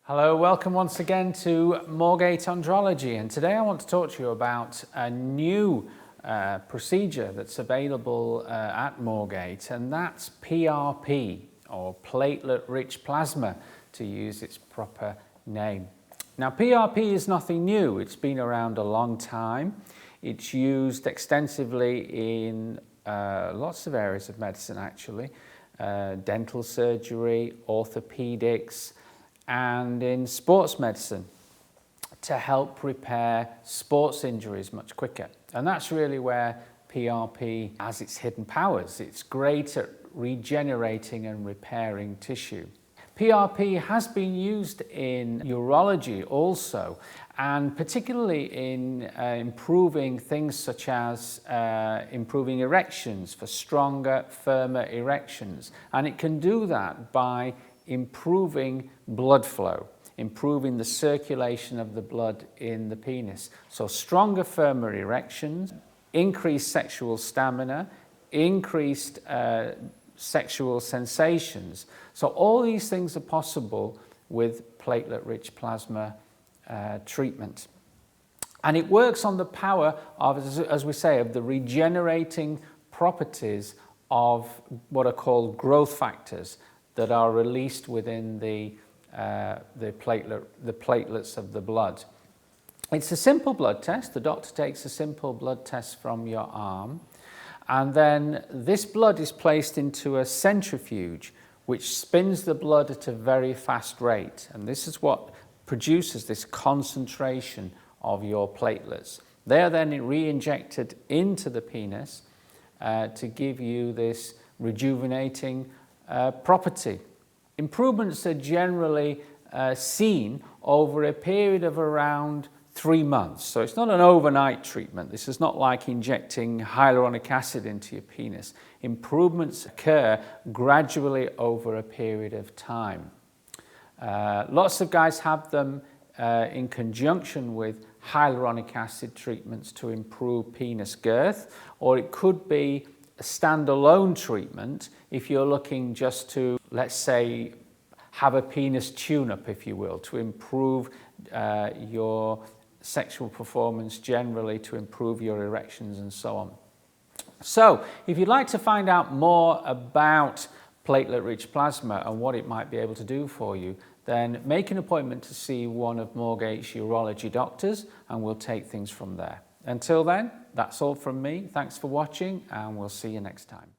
Hello, welcome once again to Moorgate Andrology, and today I want to talk to you about a new procedure that's available at Moorgate, and that's PRP, or platelet-rich plasma, to use its proper name. Now, PRP is nothing new. It's been around a long time. It's used extensively in lots of areas of medicine, actually. Dental surgery, orthopedics, and in sports medicine to help repair sports injuries much quicker. And that's really where PRP has its hidden powers. It's great at regenerating and repairing tissue. PRP has been used in urology also, and particularly in improving things such as improving erections, for stronger, firmer erections. And it can do that by improving blood flow, improving the circulation of the blood in the penis. So stronger, firmer erections, increased sexual stamina, increased sexual sensations. So all these things are possible with platelet-rich plasma treatment. And it works on the power of, as we say, of the regenerating properties of what are called growth factors that are released within the platelets of the blood. It's a simple blood test. The doctor takes a simple blood test from your arm, and then this blood is placed into a centrifuge which spins the blood at a very fast rate, and this is what produces this concentration of your platelets. They are then re-injected into the penis to give you this rejuvenating property. Improvements are generally seen over a period of around 3 months. So it's not an overnight treatment. This is not like injecting hyaluronic acid into your penis. Improvements occur gradually over a period of time. Lots of guys have them in conjunction with hyaluronic acid treatments to improve penis girth, or it could be a standalone treatment if you're looking just to, let's say, have a penis tune-up, if you will, to improve your sexual performance generally, to improve your erections and so on. So, if you'd like to find out more about platelet-rich plasma and what it might be able to do for you, then make an appointment to see one of Moorgate's urology doctors, and we'll take things from there. Until then, that's all from me. Thanks for watching, and we'll see you next time.